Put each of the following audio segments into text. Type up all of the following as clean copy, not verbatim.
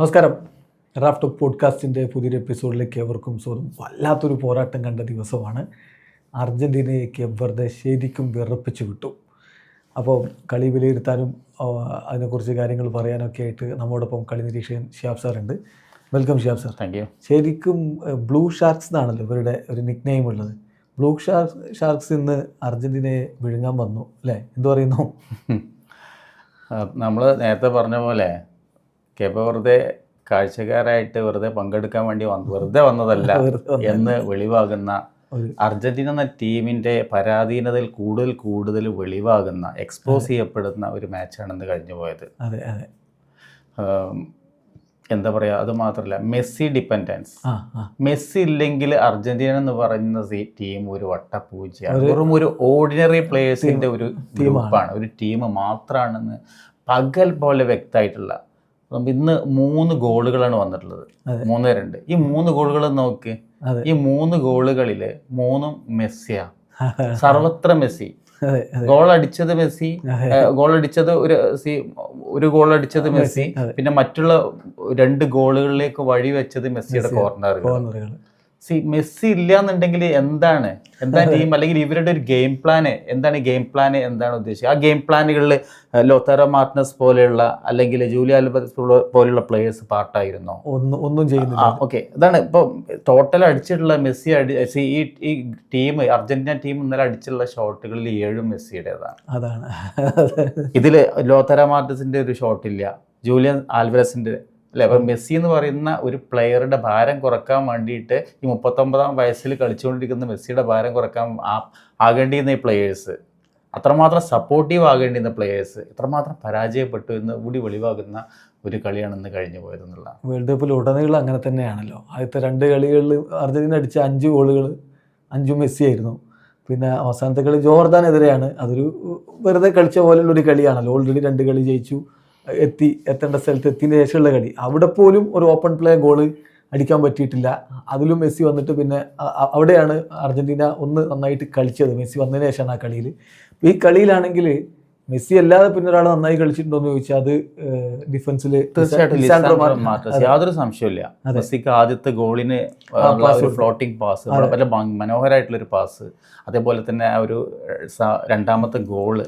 നമസ്കാരം. Raf talk പോഡ്കാസ്റ്റിൻ്റെ പുതിയൊരു എപ്പിസോഡിലേക്ക് ഏവർക്കും സ്വാഗതം. വല്ലാത്തൊരു പോരാട്ടം കണ്ട ദിവസമാണ്. അർജൻറ്റീനയെ വെറുതെ ശരിക്കും വിറപ്പിച്ചു വിട്ടു. അപ്പോൾ കളി വിലയിരുത്താനും അതിനെക്കുറിച്ച് കാര്യങ്ങൾ പറയാനൊക്കെ ആയിട്ട് നമ്മോടൊപ്പം കളി നിരീക്ഷകൻ ഷിയാബ് സാറുണ്ട്. Welcome Shiyab sir. Thank you. ശരിക്കും ബ്ലൂ ഷാർക്സ് എന്നാണല്ലോ ഇവരുടെ ഒരു നിക് നെയിം ഉള്ളത്. ബ്ലൂ ഷാർക്സ് ഇന്ന് അർജൻറ്റീനയെ വിഴുങ്ങാൻ വന്നു അല്ലേ? എന്തു പറയുന്നു? നമ്മൾ നേരത്തെ പറഞ്ഞ പോലെ വെറുതെ കാഴ്ചക്കാരായിട്ട് വെറുതെ പങ്കെടുക്കാൻ വേണ്ടി വെറുതെ വന്നതല്ല എന്ന് വെളിവാകുന്ന അർജന്റീന എന്ന ടീമിൻ്റെ പരാധീനതയിൽ കൂടുതൽ വെളിവാകുന്ന എക്സ്പോസ് ചെയ്യപ്പെടുന്ന ഒരു മാച്ചാണ് ഇന്ന് കഴിഞ്ഞു പോയത്. അതെ അതെ. എന്താ പറയുക, അത് മാത്രമല്ല മെസ്സി ഡിപ്പെൻഡൻസ്. മെസ്സി ഇല്ലെങ്കിൽ അർജന്റീന എന്ന് പറയുന്ന ടീം ഒരു വട്ടപൂജയാണ്. വെറും ഒരു ഓർഡിനറി പ്ലേയേഴ്സിൻ്റെ ഒരു ഗ്രൂപ്പാണ്, ഒരു ടീം മാത്രമാണെന്ന് പകൽ പോലെ വ്യക്തമായിട്ടുള്ള. ഇന്ന് 3 ഗോളുകളാണ് വന്നിട്ടുള്ളത്, 3-2. ഈ 3 ഗോളുകൾ നോക്ക്. ഈ 3 ഗോളുകളിൽ 3 മെസ്സിയാ, സർവത്ര മെസ്സി. ഗോളടിച്ചത് മെസ്സി, ഒരു ഗോൾ അടിച്ചത് മെസ്സി, പിന്നെ മറ്റുള്ള 2 ഗോളുകളിലേക്ക് വഴി വെച്ചത് മെസ്സിയുടെ കോർണറുകൾ. മെസ്സി ഇല്ല എന്നുണ്ടെങ്കിൽ എന്താണ് ടീം, അല്ലെങ്കിൽ ഇവരുടെ ഒരു ഗെയിം പ്ലാന് എന്താണ് ഉദ്ദേശിച്ചത്? ആ ഗെയിം പ്ലാനുകളിൽ ലോത്താരോ മാർട്ടിനസ് പോലെയുള്ള അല്ലെങ്കിൽ ജൂലിയ ആൽബസ് പോലെയുള്ള പ്ലേയേഴ്സ് പാർട്ടായിരുന്നോ? ഒന്നും ചെയ്യുന്നില്ല. ഓക്കെ, ഇതാണ് ഇപ്പോൾ ടോട്ടൽ അടിച്ചിട്ടുള്ള ഈ ടീം, അർജന്റീന ടീം ഇന്നലെ അടിച്ചിട്ടുള്ള ഷോട്ടുകളിൽ 7 മെസ്സിയുടേതാണ്. അതാണ് ഇതിൽ ലോത്താരോ മാർട്ടിനസിന്റെ ഒരു ഷോട്ടില്ല, ജൂലിയൻ ആൽവരസിന്റെ അല്ലേ. അപ്പം മെസ്സി എന്ന് പറയുന്ന ഒരു പ്ലെയറുടെ ഭാരം കുറക്കാൻ വേണ്ടിയിട്ട് ഈ 39-ാം വയസ്സിൽ കളിച്ചുകൊണ്ടിരിക്കുന്ന മെസ്സിയുടെ ഭാരം കുറക്കാൻ ആകേണ്ടിയിരുന്ന ഈ പ്ലെയേഴ്സ്, അത്രമാത്രം സപ്പോർട്ടീവ് ആകേണ്ടിയിരുന്ന പ്ലെയേഴ്സ് എത്രമാത്രം പരാജയപ്പെട്ടു എന്ന് കൂടി വെളിവാകുന്ന ഒരു കളിയാണ് ഇന്ന് കഴിഞ്ഞു പോയതെന്നുള്ള. വേൾഡ് കപ്പിൽ ഉടനീളം അങ്ങനെ തന്നെയാണല്ലോ. ആദ്യത്തെ 2 കളികളിൽ അർജന്റീന അടിച്ച 5 ഗോളുകൾ 5 മെസ്സി ആയിരുന്നു. പിന്നെ അവസാനത്തെ കളി ജോർദാനെതിരെയാണ്. അതൊരു വെറുതെ കളിച്ച പോലുള്ളൊരു കളിയാണല്ലോ. ഓൾറെഡി 2 കളി ജയിച്ചു, എത്തേണ്ട സ്ഥലത്ത് എത്തിയതിന് ശേഷമുള്ള കളി. അവിടെ പോലും ഒരു ഓപ്പൺ പ്ലേ ഗോള് അടിക്കാൻ പറ്റിയിട്ടില്ല. അതിലും മെസ്സി വന്നിട്ട് പിന്നെ അവിടെയാണ് അർജന്റീന ഒന്ന് നന്നായിട്ട് കളിച്ചത്. മെസ്സി വന്നതിന് ശേഷമാണ് ആ കളിയിൽ. ഈ കളിയിലാണെങ്കിൽ മെസ്സി അല്ലാതെ പിന്നെ ഒരാൾ നന്നായി കളിച്ചിട്ടുണ്ടോ എന്ന് ചോദിച്ചാൽ അത് ഡിഫൻസിൽ തീർച്ചയായിട്ടും യാതൊരു സംശയമില്ല. മെസ്സിക്ക് ആദ്യത്തെ ഗോളിന് ഫ്ലോട്ടിംഗ് പാസ്, വളരെ മനോഹരമായിട്ടുള്ളൊരു പാസ്, അതേപോലെ തന്നെ ആ ഒരു 2ാമത്തെ ഗോള്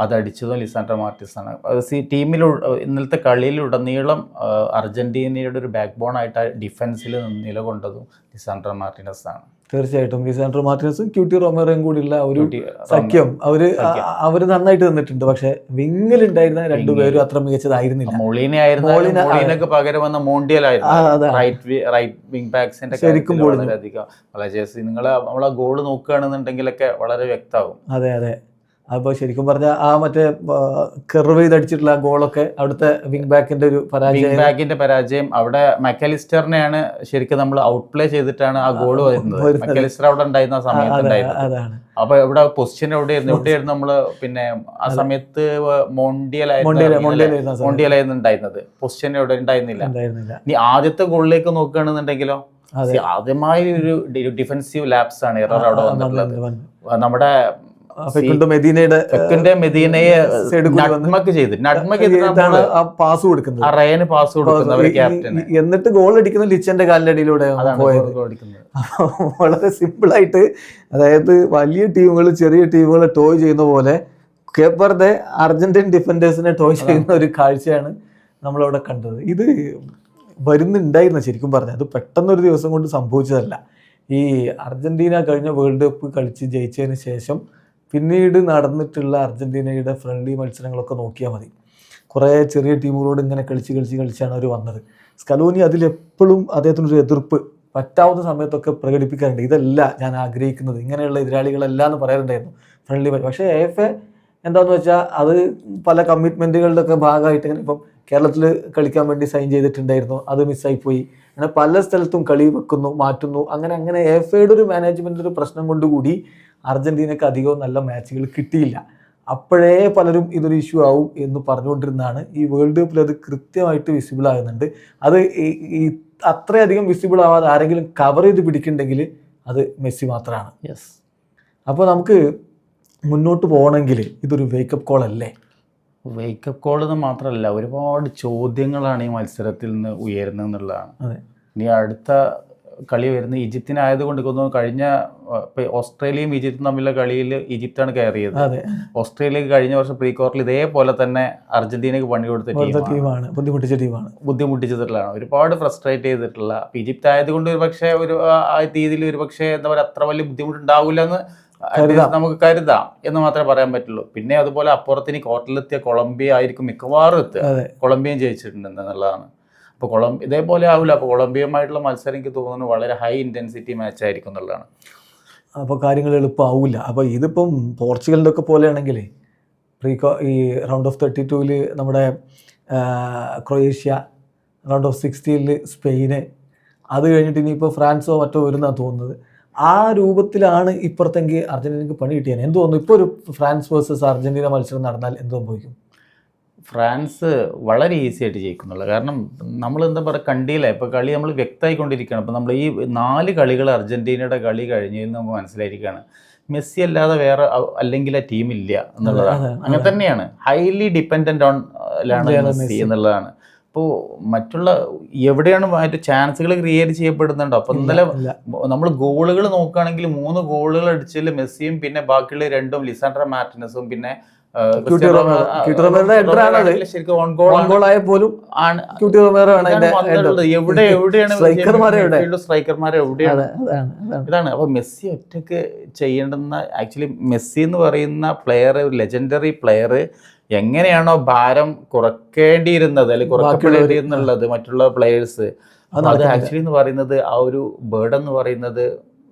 അതടിച്ചതും ലിസാൻഡ്രോ മാർട്ടിനസാണ്. ഇന്നലത്തെ കളിയിലുടനീളം അർജന്റീനയുടെ ഒരു ബാക്ക് ബോൺ ആയിട്ട് ഡിഫൻസിൽ നിലകൊണ്ടതും ലിസാൻഡ്രോ മാർട്ടിനസാണ്. തീർച്ചയായിട്ടും ലിസാൻഡ്രോ മാർട്ടിനസും ക്യൂട്ടി റൊമേറോയും കൂടിയുള്ള ഒരു സഖ്യം അവര് നന്നായിട്ട് നിന്നിട്ടുണ്ട്. പക്ഷെ വിങ്ങിലുണ്ടായിരുന്ന 2 പേരും അത്ര മികച്ചതായിരുന്നില്ല. മൊളീനക്ക് പകരം വന്ന മോണ്ടിയൽ ആയിരുന്നു റൈറ്റ് വിങ് ബാക്സിന്റെ ശരിക്കും വളരെയധികം. നമ്മളെ ഗോള് നോക്കുകയാണെന്നുണ്ടെങ്കിലൊക്കെ വളരെ വ്യക്തമാകും. അതെ അതെ. അപ്പോൾ ശരിക്കും പറഞ്ഞാൽ ആ മറ്റേ കർവ് ചെയ്തടിച്ചിട്ടുള്ള ഗോളൊക്കെ അവിടുത്തെ വിങ് ബാക്കിന്റെ ഒരു പരാജയം. അവിടെ മക്കലിസ്റ്ററിനെയാണ് ശരിക്കും നമ്മൾ ഔട്ട് പ്ലേ ചെയ്തിട്ടാണ് ആ ഗോൾ വരുന്നത്. മക്കലിസ്റ്റർ അവിടെ ഉണ്ടായിരുന്ന സമയത്ത് അപ്പൊ ഇവിടെ പൊസിഷൻ എവിടെയായിരുന്നു നമ്മള് പിന്നെ ആ സമയത്ത് മോണ്ടിയലായിരുന്നു ഉണ്ടായിരുന്നത്. പൊസിഷൻ എവിടെ ഉണ്ടായിരുന്നില്ല. ഇനി ആദ്യത്തെ ഗോളിലേക്ക് നോക്കുകയാണെന്നുണ്ടെങ്കിലോ ആദ്യമായ ഒരു ഡിഫൻസീവ് ലാപ്സ് ആണ്, എറർ അവിടെ വന്നിട്ടുള്ളത്. നമ്മുടെ മെദീനയെ പാസ് കൊടുക്കുന്നത്, എന്നിട്ട് ഗോൾ അടിക്കുന്ന ലിച്ചന്റെ കാലിന്റെ അടിയിലൂടെ വളരെ സിമ്പിൾ ആയിട്ട്. അതായത് വലിയ ടീമുകൾ ചെറിയ ടീമുകളെ ടോയ് ചെയ്യുന്ന പോലെ കേപ്പ് വെർദെ അർജന്റീൻ ഡിഫൻഡേഴ്സിനെ ടോയ് ചെയ്യുന്ന ഒരു കാഴ്ചയാണ് നമ്മളവിടെ കണ്ടത്. ഇത് വരുന്നുണ്ടായിരുന്നു ശരിക്കും പറഞ്ഞാൽ. അത് പെട്ടെന്നൊരു ദിവസം കൊണ്ട് സംഭവിച്ചതല്ല. ഈ അർജന്റീന കഴിഞ്ഞ വേൾഡ് കപ്പ് കളിച്ച് ജയിച്ചതിന് ശേഷം പിന്നീട് നടന്നിട്ടുള്ള അർജന്റീനയുടെ ഫ്രണ്ട്ലി മത്സരങ്ങളൊക്കെ നോക്കിയാൽ മതി. കുറേ ചെറിയ ടീമുകളോട് ഇങ്ങനെ കളിച്ചാണ് അവർ വന്നത്. സ്കലോനി അതിലെപ്പോഴും അദ്ദേഹത്തിനൊരു എതിർപ്പ് പറ്റാവുന്ന സമയത്തൊക്കെ പ്രകടിപ്പിക്കാറുണ്ട്. ഇതല്ല ഞാൻ ആഗ്രഹിക്കുന്നത്, ഇങ്ങനെയുള്ള എതിരാളികളല്ല എന്ന് പറയാറുണ്ടായിരുന്നു ഫ്രണ്ട്ലി മാച്ച്. പക്ഷേ AFA എന്താണെന്ന് വെച്ചാൽ അത് പല കമ്മിറ്റ്മെൻറ്റുകളുടെ ഒക്കെ ഭാഗമായിട്ട് ഇങ്ങനെ ഇപ്പം കേരളത്തിൽ കളിക്കാൻ വേണ്ടി സൈൻ ചെയ്തിട്ടുണ്ടായിരുന്നു, അത് മിസ്സായിപ്പോയി. അങ്ങനെ പല സ്ഥലത്തും കളി വെക്കുന്നു, മാറ്റുന്നു. അങ്ങനെ AFAയുടെ ഒരു മാനേജ്മെൻറ്റിൻ്റെ ഒരു പ്രശ്നം കൊണ്ടുകൂടി അർജന്റീനക്ക് അധികവും നല്ല മാച്ചുകൾ കിട്ടിയില്ല. അപ്പോഴേ പലരും ഇതൊരു ഇഷ്യൂ ആവും എന്ന് പറഞ്ഞുകൊണ്ടിരുന്നതാണ്. ഈ വേൾഡ് കപ്പിൽ അത് കൃത്യമായിട്ട് വിസിബിൾ ആകുന്നുണ്ട്. അത് ഈ അത്രയധികം വിസിബിൾ ആവാതെ ആരെങ്കിലും കവർ ചെയ്ത് പിടിക്കുന്നുണ്ടെങ്കിൽ അത് മെസ്സി മാത്രമാണ്. അപ്പോൾ നമുക്ക് മുന്നോട്ട് പോകണമെങ്കിൽ ഇതൊരു വേക്കപ്പ് കോൾ അല്ലേ? വേക്കപ്പ് കോൾ എന്ന് മാത്രമല്ല, ഒരുപാട് ചോദ്യങ്ങളാണ് ഈ മത്സരത്തിൽ നിന്ന് ഉയരുന്നത് എന്നുള്ളതാണ്. അതെ. ഇനി അടുത്ത കളി വരുന്ന ഈജിപ്തിനായതുകൊണ്ട് തോന്നുന്നു കഴിഞ്ഞ ഓസ്ട്രേലിയയും ഈജിപ്തും തമ്മിലുള്ള കളിയിൽ ഈജിപ്താണ് കയറിയത്. ഓസ്ട്രേലിയക്ക് കഴിഞ്ഞ വർഷം പ്രീ ക്വാർട്ടറിൽ ഇതേപോലെ തന്നെ അർജന്റീനക്ക് പണി കൊടുത്ത ടീമാണ്, ബുദ്ധിമുട്ടിച്ചിട്ടുള്ളതാണ്, ഒരുപാട് ഫ്രസ്ട്രേറ്റ് ചെയ്തിട്ടുള്ള. അപ്പോൾ ഈജിപ്ത് ആയതുകൊണ്ട് ഒരു പക്ഷേ ആ രീതിയിൽ ഒരു പക്ഷേ എന്താ പറയുക അത്ര വലിയ ബുദ്ധിമുട്ടുണ്ടാവില്ല എന്ന് നമുക്ക് കരുതാം എന്ന് മാത്രമേ പറയാൻ പറ്റുള്ളൂ. പിന്നെ അതുപോലെ അപ്പുറത്തിന് ക്വാർട്ടറിലെത്തിയ കൊളംബിയ ആയിരിക്കും മിക്കവാറും എത്തുക. കൊളംബിയയും ജയിച്ചിട്ടുണ്ട് എന്നുള്ളതാണ്. അപ്പോൾ ഇതേപോലെ ആവില്ല. അപ്പോൾ കൊളംബിയയുമായിട്ടുള്ള മത്സരം എനിക്ക് തോന്നുന്നു വളരെ ഹൈ ഇൻറ്റൻസിറ്റി മാച്ച് ആയിരിക്കും എന്നുള്ളതാണ്. അപ്പോൾ കാര്യങ്ങൾ എളുപ്പമാവില്ല. അപ്പോൾ ഇതിപ്പം പോർച്ചുഗലിൻ്റെ ഒക്കെ പോലെയാണെങ്കിൽ ഈ റൗണ്ട് ഓഫ് 32-ൽ നമ്മുടെ ക്രൊയേഷ്യ, റൗണ്ട് ഓഫ് 16-ൽ സ്പെയിന്, അത് കഴിഞ്ഞിട്ട് ഇനിയിപ്പോൾ ഫ്രാൻസോ മറ്റോ വരുന്നതാണ് തോന്നുന്നത്. ആ രൂപത്തിലാണ് ഇപ്പുറത്തെങ്കിൽ അർജന്റീനക്ക് പണി കിട്ടിയാണ്. എന്ത് തോന്നുന്നു ഇപ്പോൾ ഒരു ഫ്രാൻസ് വേഴ്സസ് അർജന്റീന മത്സരം നടന്നാൽ എന്ത് സംഭവിക്കും? ഫ്രാൻസ് വളരെ ഈസി ആയിട്ട് ജയിക്കുന്നുള്ളൂ. കാരണം നമ്മൾ എന്താ പറയുക കണ്ടില്ല, ഇപ്പോൾ കളി നമ്മൾ വ്യക്തമായിക്കൊണ്ടിരിക്കുകയാണ്. ഇപ്പോൾ നമ്മൾ ഈ 4 കളികൾ അർജന്റീനയുടെ കളി കഴിഞ്ഞതിൽ നമുക്ക് മനസ്സിലായിരിക്കുകയാണ് മെസ്സി അല്ലാതെ വേറെ അല്ലെങ്കിൽ ആ ടീമില്ല എന്നുള്ളതാണ്. അങ്ങനെ തന്നെയാണ്, ഹൈലി ഡിപ്പെൻഡൻ്റ് ഓൺ മെസ്സി എന്നുള്ളതാണ്. ഇപ്പോൾ മറ്റുള്ള എവിടെയാണ് മറ്റു ചാൻസുകൾ ക്രിയേറ്റ് ചെയ്യപ്പെടുന്നുണ്ടോ? അപ്പോൾ ഇന്നലെ നമ്മൾ ഗോളുകൾ നോക്കുകയാണെങ്കിൽ 3 ഗോളുകൾ അടിച്ചതിൽ മെസ്സിയും പിന്നെ ബാക്കിയുള്ള 2 ലിസാൻഡ്രോ മാർട്ടിനസും പിന്നെ ഇതാണ്. അപ്പൊ മെസ്സി ഒറ്റക്ക് ചെയ്യേണ്ടുന്ന ആക്ച്വലി മെസ്സി എന്ന് പറയുന്ന പ്ലെയർ, ഒരു ലെജൻഡറി പ്ലെയർ എങ്ങനെയാണോ ഭാരം കുറക്കേണ്ടിയിരുന്നത് അല്ലെങ്കിൽ കുറക്കപ്പെടേണ്ടിയിരുന്നുള്ളത് മറ്റുള്ള പ്ലെയേഴ്സ്, അത് ആക്ച്വലി എന്ന് പറയുന്നത് ആ ഒരു ബേർഡൻ എന്ന് പറയുന്നത്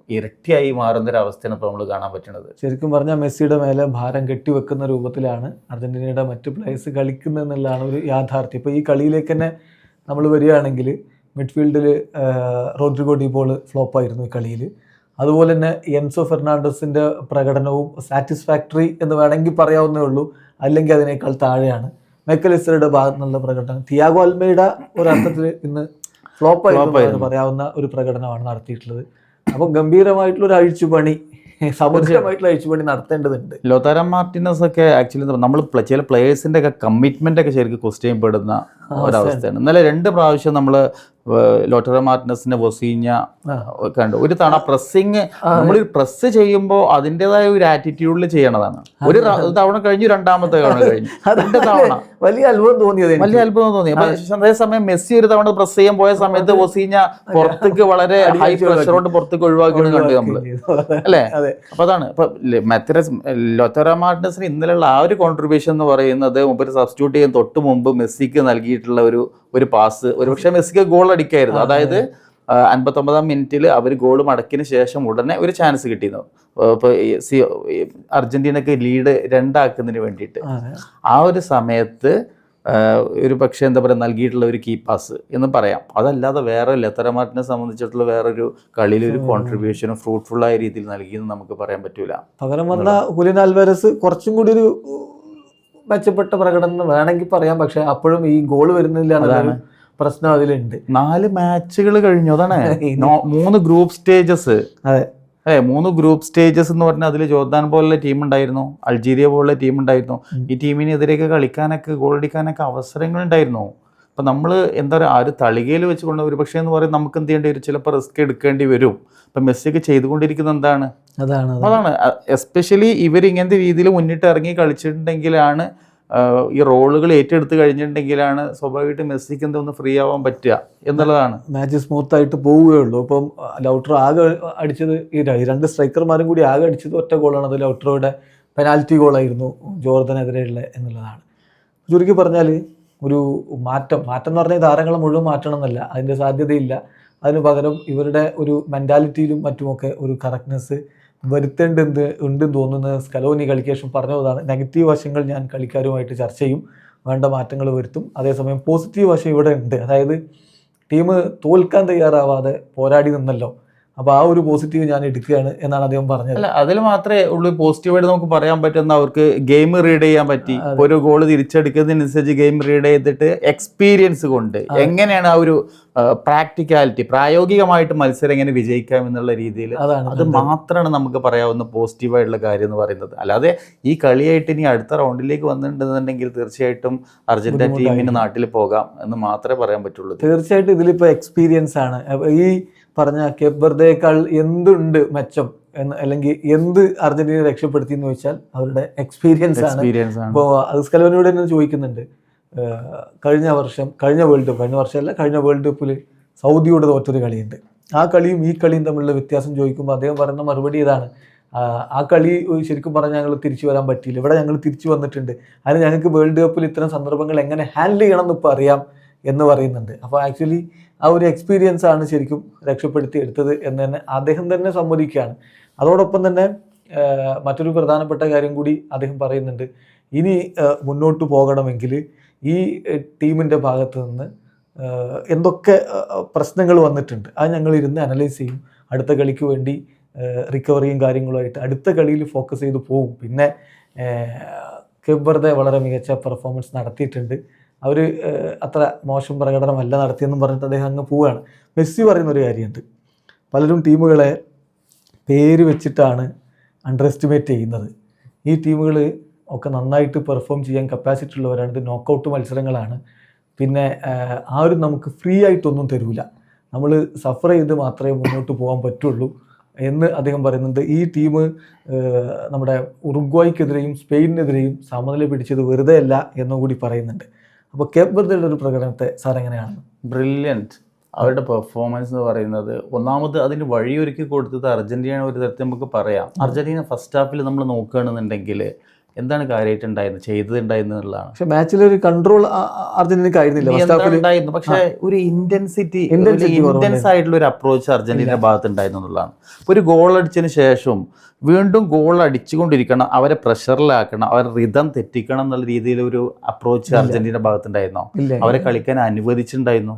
ഇരട്ടിയായി മാറുന്നൊരവസ്ഥയാണ് ഇപ്പോൾ നമ്മൾ കാണാൻ പറ്റുന്നത്. ശരിക്കും പറഞ്ഞാൽ മെസ്സിയുടെ മേലെ ഭാരം കെട്ടിവെക്കുന്ന രൂപത്തിലാണ് അർജന്റീനയുടെ മറ്റ് പ്ലേയേഴ്സ് കളിക്കുന്നത് എന്നുള്ളതാണ് ഒരു യാഥാർത്ഥ്യം. ഇപ്പോൾ ഈ കളിയിലേക്ക് തന്നെ നമ്മൾ വരികയാണെങ്കിൽ മിഡ്ഫീൽഡിൽ റോഡ്രിഗോ ഡി പോൾ ഫ്ലോപ്പായിരുന്നു ഈ കളിയിൽ. അതുപോലെ തന്നെ എൻസോ ഫെർണാണ്ടസിൻ്റെ പ്രകടനവും സാറ്റിസ്ഫാക്ടറി എന്ന് വേണമെങ്കിൽ പറയാവുന്നേ ഉള്ളൂ, അല്ലെങ്കിൽ അതിനേക്കാൾ താഴെയാണ്. മെക്കലിസ്റ്ററുടെ ഭാഗത്തു നിന്നുള്ള പ്രകടനം, തിയാഗോ അൽമേഡ ഒരർത്ഥത്തിൽ ഇന്ന് ഫ്ലോപ്പായിരുന്നു പറയാവുന്ന ഒരു പ്രകടനമാണ് നടത്തിയിട്ടുള്ളത്. അപ്പോൾ ഗംഭീരമായിട്ടുള്ള അഴിച്ചുപണി, സമഗ്രമായിട്ടുള്ള അഴിച്ചുപണി നടത്തേണ്ടതുണ്ട്. ലോതാരോ മാർട്ടിനസ് ഒക്കെ ആക്ച്വലി നമ്മൾ ചില പ്ലേയേഴ്സിന്റെ ഒക്കെ കമ്മിറ്റ്മെന്റ് ഒക്കെ ശരിക്കും ക്വസ്റ്റ്യൻ പെടുന്ന ഒരവസ്ഥയാണ്. ഇന്നലെ 2 പ്രാവശ്യം നമ്മൾ ലോതാരോ മാർട്ടിനസിന്റെ വൊസീഞ്ഞ കണ്ടു. ഒരു തവണ പ്രസ്സിങ്, നമ്മൾ പ്രസ് ചെയ്യുമ്പോൾ അതിൻ്റെതായ ഒരു ആറ്റിറ്റ്യൂഡിൽ ചെയ്യണതാണ്. ഒരു തവണ കഴിഞ്ഞു, 2ാമത്തെ തവണ കഴിഞ്ഞു, 2 തവണ വലിയ അത്ഭുതം തോന്നി. അപ്പൊ അതേസമയം മെസ്സി ഒരു തവണ പ്രസ് ചെയ്യാൻ പോയ സമയത്ത് വൊസീഞ്ഞ പുറത്തേക്ക് വളരെ ഹൈ പ്രഷറോട് പുറത്തേക്ക് ഒഴിവാക്കുന്നത് കണ്ടു നമ്മള്, അല്ലേ? അപ്പൊ അതാണ് ഇപ്പൊ ലോതാരോ മാർട്ടിനസിന് ഇന്നലെയുള്ള ആ ഒരു കോൺട്രിബ്യൂഷൻ എന്ന് പറയുന്നത് മുമ്പ് സബ്സ്റ്റിറ്റ്യൂട്ട് ചെയ്യാൻ തൊട്ട് മുമ്പ് മെസ്സിക്ക് നൽകിയിട്ടുള്ള ഒരു പാസ്, ഒരുപക്ഷെ മെസ്സിക്ക് ഗോൾ അടിക്കായിരുന്നു. അതായത് 59-ാം മിനിറ്റിൽ അവർ ഗോൾ മടക്കിന് ശേഷം ഉടനെ ഒരു ചാൻസ് കിട്ടിയിരുന്നു. ഇപ്പോൾ അർജന്റീനക്ക് ലീഡ് 2 വേണ്ടിയിട്ട് ആ ഒരു സമയത്ത് ഒരു പക്ഷേ എന്താ പറയുക നൽകിയിട്ടുള്ള ഒരു കീ പാസ് എന്ന് പറയാം. അതല്ലാതെ വേറെ ലോതാരോ മാർട്ടിനെ സംബന്ധിച്ചിട്ടുള്ള വേറൊരു കളിയിലൊരു കോൺട്രിബ്യൂഷനും ഫ്രൂട്ട്ഫുള്ളായ രീതിയിൽ നൽകിയെന്ന് നമുക്ക് പറയാൻ പറ്റൂല. പകരം വന്ന ഹുലിയൻ ആൽവാരസ് കുറച്ചും കൂടി ഒരു മെച്ചപ്പെട്ട പ്രകടനം വേണമെങ്കിൽ പറയാം. പക്ഷെ അപ്പോഴും ഈ ഗോൾ വരുന്നില്ല എന്നതാണ് പ്രശ്നം അതിലുണ്ട്. 4 മാച്ചുകൾ കഴിഞ്ഞു. അതാണ് 3 ഗ്രൂപ്പ് സ്റ്റേജസ്. അതെ, 3 ഗ്രൂപ്പ് സ്റ്റേജസ് എന്ന് പറഞ്ഞാൽ അതിൽ ജോർദാൻ പോലുള്ള ടീം ഉണ്ടായിരുന്നു, അൾജീരിയ പോലുള്ള ടീം ഉണ്ടായിരുന്നു. ഈ ടീമിനെതിരെയൊക്കെ കളിക്കാനൊക്കെ ഗോൾ അടിക്കാനൊക്കെ അവസരങ്ങളുണ്ടായിരുന്നു. അപ്പം നമ്മൾ എന്താ പറയുക, ആ ഒരു തളികയിൽ വെച്ചുകൊണ്ട് ഒരു പക്ഷേ എന്ന് പറയും നമുക്ക് എന്ത് ചെയ്യേണ്ടി വരും, ചിലപ്പോൾ റിസ്ക് എടുക്കേണ്ടി വരും. അപ്പം മെസ്സിയൊക്കെ ചെയ്തുകൊണ്ടിരിക്കുന്നത് എന്താണ്, അതാണ് എസ്പെഷ്യലി ഇവർ ഇങ്ങനത്തെ രീതിയിൽ മുന്നിട്ട് ഇറങ്ങി കളിച്ചിട്ടുണ്ടെങ്കിലാണ്, ഈ റോളുകൾ ഏറ്റെടുത്ത് കഴിഞ്ഞിട്ടുണ്ടെങ്കിലാണ് സ്വാഭാവികമായിട്ട് മെസ്സിക്ക് എന്തൊന്ന് ഫ്രീ ആവാൻ പറ്റുക എന്നുള്ളതാണ്. മാച്ച് സ്മൂത്തായിട്ട് പോവുകയുള്ളൂ. ഇപ്പം ലൗട്രോ ആകെ അടിച്ചത് ഈ 2 സ്ട്രൈക്കർമാരും കൂടി ആകെ അടിച്ചത് ഒറ്റ ഗോളാണ്. അത് ലൗട്രോയുടെ പെനാൽറ്റി ഗോളായിരുന്നു ജോർദനെതിരെയുള്ള എന്നുള്ളതാണ്. ചുരുക്കി പറഞ്ഞാൽ ഒരു മാറ്റം എന്ന് പറഞ്ഞാൽ താരങ്ങളെ മുഴുവൻ മാറ്റണം എന്നല്ല, അതിൻ്റെ സാധ്യതയില്ല. അതിന് പകരം ഇവരുടെ ഒരു മെൻറ്റാലിറ്റിയിലും മറ്റുമൊക്കെ ഒരു കറക്റ്റ്നെസ് ഉണ്ടെന്ന് തോന്നുന്നത് സ്കലോനി കളിക്ക് ശേഷം പറഞ്ഞതാണ്. നെഗറ്റീവ് വശങ്ങൾ ഞാൻ കളിക്കാരുമായിട്ട് ചർച്ച ചെയ്യും, വേണ്ട മാറ്റങ്ങൾ വരുത്തും. അതേസമയം പോസിറ്റീവ് വശം ഇവിടെ ഉണ്ട്. അതായത് ടീം തോൽക്കാൻ തയ്യാറാവാതെ പോരാടി നിന്നല്ലോ, അപ്പോൾ ആ ഒരു പോസിറ്റീവ് ഞാൻ എടുക്കുകയാണ് എന്നാണ് അദ്ദേഹം പറഞ്ഞത്. അല്ല, അതിൽ മാത്രമേ ഉള്ളൂ പോസിറ്റീവായിട്ട് നമുക്ക് പറയാൻ പറ്റുന്ന, അവർക്ക് ഗെയിം റീഡ് ചെയ്യാൻ പറ്റി. ഒരു ഗോൾ തിരിച്ചെടുക്കുന്നതിനനുസരിച്ച് ഗെയിം റീഡ് ചെയ്തിട്ട് എക്സ്പീരിയൻസ് കൊണ്ട് എങ്ങനെയാണ് ആ ഒരു പ്രാക്ടിക്കാലിറ്റി, പ്രായോഗികമായിട്ട് മത്സരം എങ്ങനെ വിജയിക്കാം എന്നുള്ള രീതിയിൽ അത് മാത്രമാണ് നമുക്ക് പറയാവുന്ന പോസിറ്റീവായിട്ടുള്ള കാര്യം എന്ന് പറയുന്നത്. അല്ലാതെ ഈ കളിയായിട്ട് ഇനി അടുത്ത റൗണ്ടിലേക്ക് വന്നിട്ടുണ്ടെന്നുണ്ടെങ്കിൽ തീർച്ചയായിട്ടും അർജന്റീന ടീമിന് നാട്ടിൽ പോകാം എന്ന് മാത്രമേ പറയാൻ പറ്റുള്ളൂ. തീർച്ചയായിട്ടും ഇതിലിപ്പോൾ എക്സ്പീരിയൻസ് ആണ്. ഈ പറഞ്ഞ കേപ്പ് വെർദേയേക്കാൾ എന്തുണ്ട് മെച്ചം എന്ന്, അല്ലെങ്കിൽ എന്ത് അർജന്റീന രക്ഷപ്പെടുത്തി എന്ന് ചോദിച്ചാൽ അവരുടെ എക്സ്പീരിയൻസ് ആണ്. ഇപ്പോൾ സ്കലോനിയോട് തന്നെ ചോദിക്കുന്നുണ്ട്, കഴിഞ്ഞ വേൾഡ് കപ്പിൽ സൗദിയോട് തോറ്റൊരു കളിയുണ്ട്, ആ കളിയും ഈ കളിയും തമ്മിലുള്ള വ്യത്യാസം ചോദിക്കുമ്പോൾ അദ്ദേഹം പറയുന്ന മറുപടി ഇതാണ്, ആ കളി ശരിക്കും പറഞ്ഞാൽ ഞങ്ങൾ തിരിച്ചു വരാൻ പറ്റിയില്ല, ഇവിടെ ഞങ്ങൾ തിരിച്ചു വന്നിട്ടുണ്ട്, അതിന് ഞങ്ങൾക്ക് വേൾഡ് കപ്പിൽ ഇത്തരം സന്ദർഭങ്ങൾ എങ്ങനെ ഹാൻഡിൽ ചെയ്യണം എന്ന് ഇപ്പോൾ അറിയാം എന്ന് പറയുന്നുണ്ട്. അപ്പോൾ ആക്ച്വലി ആ ഒരു എക്സ്പീരിയൻസ് ആണ് ശരിക്കും രക്ഷപ്പെടുത്തി എടുത്തത് എന്ന് തന്നെ അദ്ദേഹം തന്നെ സമ്മതിക്കുകയാണ്. അതോടൊപ്പം തന്നെ മറ്റൊരു പ്രധാനപ്പെട്ട കാര്യം കൂടി അദ്ദേഹം പറയുന്നുണ്ട്, ഇനി മുന്നോട്ട് പോകണമെങ്കിൽ ഈ ടീമിൻ്റെ ഭാഗത്ത് നിന്ന് എന്തൊക്കെ പ്രശ്നങ്ങൾ വന്നിട്ടുണ്ട് അത് ഞങ്ങൾ ഇരുന്ന് അനലൈസ് ചെയ്യും, അടുത്ത കളിക്ക് വേണ്ടി റിക്കവറിയും കാര്യങ്ങളുമായിട്ട് അടുത്ത കളിയിൽ ഫോക്കസ് ചെയ്ത് പോകും. പിന്നെ കേപ്പ് വെർദെ വളരെ മികച്ച പെർഫോമൻസ് നടത്തിയിട്ടുണ്ട്, അവർ അത്ര മോശം പ്രകടനമല്ല നടത്തിയെന്നും പറഞ്ഞിട്ട് അദ്ദേഹം അങ്ങ് പോവുകയാണ്. മെസ്സി പറയുന്നൊരു കാര്യമുണ്ട്, പലരും ടീമുകളെ പേര് വെച്ചിട്ടാണ് അണ്ടർ എസ്റ്റിമേറ്റ് ചെയ്യുന്നത്. ഈ ടീമുകൾ ഒക്കെ നന്നായിട്ട് പെർഫോം ചെയ്യാൻ കപ്പാസിറ്റി ഉള്ളവരാണ്, ഇത് നോക്കൗട്ട് മത്സരങ്ങളാണ്, പിന്നെ ആരും നമുക്ക് ഫ്രീ ആയിട്ടൊന്നും തരൂല, നമ്മൾ സഫർ ചെയ്ത് മാത്രമേ മുന്നോട്ട് പോകാൻ പറ്റുള്ളൂ എന്ന് അദ്ദേഹം പറയുന്നുണ്ട്. ഈ ടീം നമ്മുടെ ഉറുഗ്വായ്ക്കെതിരെയും സ്പെയിനിനെതിരെയും സമനില പിടിച്ചത് വെറുതെ അല്ല എന്നും കൂടി പറയുന്നുണ്ട്. അപ്പോൾ കേപ്പ് വെർദെയുടെ ഒരു പ്രകടനത്തെ സാർ എങ്ങനെയാണ്? ബ്രില്യൻറ്റ്. അവരുടെ പെർഫോമൻസ് എന്ന് പറയുന്നത്, ഒന്നാമത് അതിന് വഴിയൊരുക്കി കൊടുത്തത് അർജന്റീന ഒരു തരത്തിൽ നമുക്ക് പറയാം. അർജന്റീന ഫസ്റ്റ് ഹാഫിൽ നമ്മൾ നോക്കുകയാണെന്നുണ്ടെങ്കിൽ എന്താണ് കാര്യമായിട്ട് ചെയ്തതുണ്ടായിരുന്നുള്ളതാണ്. പക്ഷെ മാച്ചിലൊരു കൺട്രോൾ അർജന്റീനക്ക് ആയിരുന്നില്ല, പക്ഷെ ഒരു ഇന്റൻസ് ആയിട്ടുള്ള ഒരു അപ്രോച്ച് അർജന്റീനയുടെ ഭാഗത്ത് ഉണ്ടായിരുന്നു എന്നുള്ളതാണ്. ഒരു ഗോൾ അടിച്ചതിന് ശേഷം വീണ്ടും ഗോൾ അടിച്ചുകൊണ്ടിരിക്കണം, അവരെ പ്രഷറിലാക്കണം, അവരെ റിതം തെറ്റിക്കണം എന്നുള്ള രീതിയിൽ ഒരു അപ്രോച്ച് അർജന്റീനയുടെ ഭാഗത്തുണ്ടായിരുന്നോ? അവരെ കളിക്കാൻ അനുവദിച്ചിട്ടുണ്ടായിരുന്നു.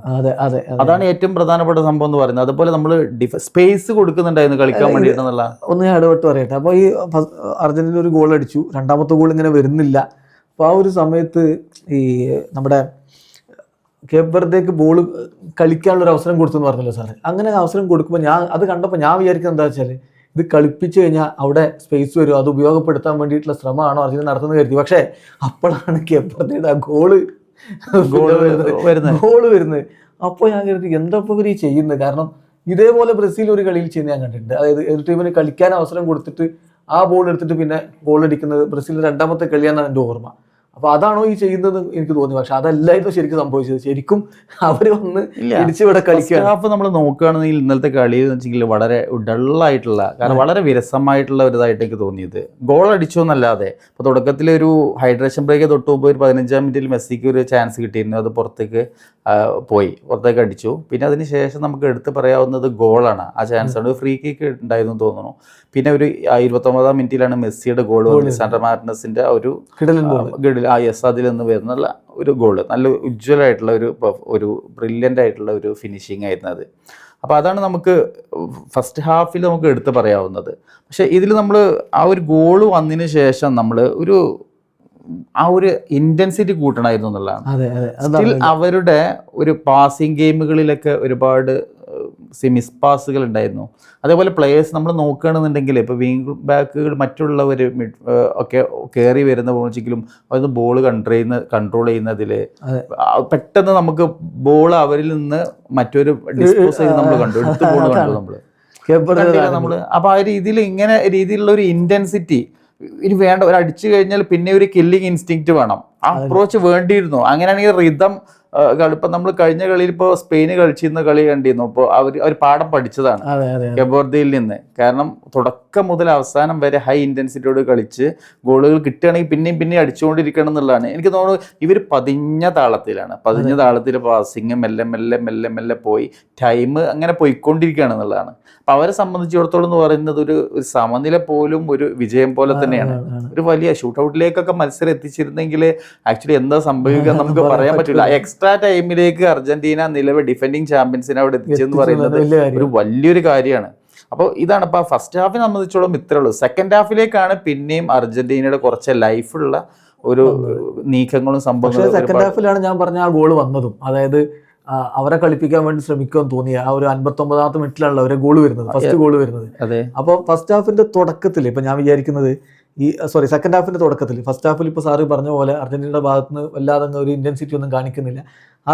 അതാണ് ഏറ്റവും പ്രധാനപ്പെട്ട സംഭവം എന്ന് പറയുന്നത്. അതുപോലെ നമ്മൾ സ്പേസ് കൊടുക്കുന്നുണ്ടായിരുന്നു കളിക്കാൻ വേണ്ടിയിട്ടുള്ള. ഒന്ന് ഇടപെട്ട് പറയട്ടെ, അപ്പോൾ ഈ അർജന്റീന ഒരു ഗോൾ അടിച്ചു, രണ്ടാമത്തെ ഗോൾ ഇങ്ങനെ വരുന്നില്ല. അപ്പോൾ ആ ഒരു സമയത്ത് ഈ നമ്മുടെ കേപ്പ് വെർദേക്ക് ബോൾ കളിക്കാനുള്ളൊരു അവസരം കൊടുത്തു എന്ന് പറഞ്ഞല്ലോ സാറ്. അങ്ങനെ അവസരം കൊടുക്കുമ്പോൾ അത് കണ്ടപ്പോൾ ഞാൻ വിചാരിക്കുന്നത് എന്താ വെച്ചാൽ, ഇത് കളിപ്പിച്ചു കഴിഞ്ഞാൽ അവിടെ സ്പേസ് വരും, അത് ഉപയോഗപ്പെടുത്താൻ വേണ്ടിയിട്ടുള്ള ശ്രമമാണോ അർജന്റീന നടത്തുന്നത് കരുതി. പക്ഷേ അപ്പോഴാണ് കേപ്പ് വെർദേയുടെ ആ ഗോള് വരുന്നത്. അപ്പോൾ ഞാൻ കരുതി എന്താ ഇപ്പോൾ ഇവർ ചെയ്യുന്നത്? കാരണം ഇതേപോലെ ബ്രസീൽ ഒരു കളിയിൽ ചെയ്യുന്ന ഞാൻ കണ്ടിട്ടുണ്ട്. അതായത് എതിർ ടീമിന് കളിക്കാൻ അവസരം കൊടുത്തിട്ട് ആ ബോൾ എടുത്തിട്ട് പിന്നെ ഗോൾ അടിക്കുന്നത് ബ്രസീലിൻ്റെ രണ്ടാമത്തെ കളിയാണെന്നാണ് എൻ്റെ ഓർമ്മ. അപ്പോൾ അതാണോ ഈ ചെയ്യുന്നത് എനിക്ക് തോന്നി. പക്ഷെ അതല്ലായിരുന്നു ശരിക്കും സംഭവിച്ചത്. ശരിക്കും അവർ വന്ന് ഇടിച്ചിവിടെ കളിക്കുക. അപ്പോൾ നമ്മൾ നോക്കുകയാണെങ്കിൽ ഇന്നലത്തെ കളി എന്ന് വെച്ചെങ്കിൽ വളരെ ഡള്ളായിട്ടുള്ള, കാരണം വളരെ വിരസമായിട്ടുള്ള ഒരു ഇതായിട്ട് എനിക്ക് തോന്നിയത്. ഗോൾ അടിച്ചു എന്നല്ലാതെ ഇപ്പോൾ തുടക്കത്തിലൊരു ഹൈഡ്രേഷൻ ബ്രേക്ക് തൊട്ട് മുമ്പ് ഒരു 15-ാം മിനിറ്റിൽ മെസ്സിക്ക് ഒരു ചാൻസ് കിട്ടിയിരുന്നു, അത് പുറത്തേക്ക് അടിച്ചു. പിന്നെ അതിന് ശേഷം നമുക്ക് എടുത്ത് പറയാവുന്നത് ഗോളാണ്. ആ ചാൻസാണ്, ഒരു ഫ്രീ കിക്ക് ഉണ്ടായിരുന്നു തോന്നുന്നു. പിന്നെ ഒരു 29-ാം മിനിറ്റിലാണ് മെസ്സിയുടെ ഗോൾ വന്നത്, സാൻഡർ മാർട്ടിനസിന്റെ ഒരു അതിൽ നിന്ന് വരുന്നുള്ള ഒരു ഗോള്. നല്ല ഉജ്ജ്വലമായിട്ടുള്ള ഒരു ബ്രില്യൻ്റ് ആയിട്ടുള്ള ഒരു ഫിനിഷിംഗ് ആയിരുന്നു അത്. അപ്പോൾ അതാണ് നമുക്ക് ഫസ്റ്റ് ഹാഫിൽ നമുക്ക് എടുത്ത് പറയാവുന്നത്. പക്ഷേ ഇതിൽ നമ്മൾ ആ ഒരു ഗോള് വന്നതിന് ശേഷം നമ്മൾ ആ ഒരു ഇന്റൻസിറ്റി കൂട്ടണമായിരുന്നു എന്നുള്ളതാണ്. അവരുടെ ഒരു പാസിംഗ് ഗെയിമുകളിലൊക്കെ ഒരുപാട് മിസ് പാസുകൾ ഉണ്ടായിരുന്നു. അതേപോലെ പ്ലേയേഴ്സ് നമ്മൾ നോക്കുകയാണെന്നുണ്ടെങ്കിൽ ഇപ്പോൾ വിങ് ബാക്കുകൾ മറ്റുള്ളവർ ഒക്കെ കയറി വരുന്ന വെച്ചെങ്കിലും അതൊന്ന് ബോൾ കൺട്രോൾ ചെയ്യുന്നതിൽ പെട്ടെന്ന് നമുക്ക് ബോൾ അവരിൽ നിന്ന് മറ്റൊരു ഡിസ്പോസ് ചെയ്ത് നമ്മൾ എടുത്ത് ബോൾ കണ്ടു നമ്മൾ. അപ്പോൾ ആ രീതിയിലുള്ള ഒരു ഇന്റൻസിറ്റി ഇനി വേണ്ട. ഒരു അടിച്ചു കഴിഞ്ഞാൽ പിന്നെ ഒരു കില്ലിങ് ഇൻസ്റ്റിങ്ക്റ്റ് വേണം, അപ്രോച്ച് വേണ്ടിയിരുന്നു. അങ്ങനെയാണെങ്കിൽ റിതം ഇപ്പം നമ്മൾ കഴിഞ്ഞ കളിയിൽ ഇപ്പോൾ സ്പെയിന് കളിച്ചിരുന്ന കളി കണ്ടിരുന്നു. അപ്പോൾ അവർ പാഠം പഠിച്ചതാണ് കേപ്പ് വെർദെയിൽ നിന്ന്. കാരണം തുടക്കം മുതൽ അവസാനം വരെ ഹൈ ഇൻറ്റൻസിറ്റിയോട് കളിച്ച് ഗോളുകൾ കിട്ടുകയാണെങ്കിൽ പിന്നെയും അടിച്ചുകൊണ്ടിരിക്കണം എന്നുള്ളതാണ്. എനിക്ക് തോന്നുന്നു ഇവർ പതിഞ്ഞ താളത്തിൽ പാസിങ് മെല്ലെ പോയി ടൈം അങ്ങനെ പോയിക്കൊണ്ടിരിക്കുകയാണ് എന്നുള്ളതാണ്. അപ്പം അവരെ സംബന്ധിച്ചിടത്തോളം എന്ന് പറയുന്നത് ഒരു സമനില പോലും ഒരു വിജയം പോലെ തന്നെയാണ്. ഒരു വലിയ ഷൂട്ടൗട്ടിലേക്കൊക്കെ മത്സരം എത്തിച്ചിരുന്നെങ്കിൽ ആക്ച്വലി എന്താ സംഭവിക്കുക നമുക്ക് പറയാൻ പറ്റില്ല. എക്സ്ട്രാ ടൈമിലേക്ക് അർജന്റീന നിലവിൽ ഡിഫെൻഡിങ് ചാമ്പ്യൻസിനെ അവിടെ എത്തിച്ചെന്ന് പറയുന്നത് ഒരു വലിയൊരു കാര്യമാണ്. അപ്പോൾ ഇതാണ് ഇപ്പോൾ ഫസ്റ്റ് ഹാഫിനെ സംബന്ധിച്ചോളം ഇത്രേ ഉള്ളൂ. സെക്കൻഡ് ഹാഫിലേക്കാണ് പിന്നെയും അർജന്റീനയുടെ കുറച്ച് ലൈഫുള്ള ഒരു നീക്കങ്ങളും സംഭവങ്ങളും. സെക്കൻഡ് ഹാഫിലാണ് ഞാൻ പറഞ്ഞ ആ ഗോള് വന്നതും, അതായത് അവരെ കളിപ്പിക്കാൻ വേണ്ടി ശ്രമിക്കുമെന്ന് തോന്നിയ ആ ഒരു 59ാമത്തെ മിനിറ്റിലാണല്ലോ അവരെ ഗോള് വരുന്നത്, ഫസ്റ്റ് ഗോള് വരുന്നത്. അപ്പോൾ ഫസ്റ്റ് ഹാഫിന്റെ തുടക്കത്തിൽ ഇപ്പൊ ഞാൻ വിചാരിക്കുന്നത് സെക്കൻഡ് ഹാഫിന്റെ തുടക്കത്തിൽ, ഫസ്റ്റ് ഹാഫിൽ ഇപ്പോൾ സാറ് പറഞ്ഞ പോലെ അർജന്റീനയുടെ ഭാഗത്ത് നിന്ന് വല്ലാതെ ഒരു ഇന്റൻസിറ്റി ഒന്നും കാണിക്കുന്നില്ല.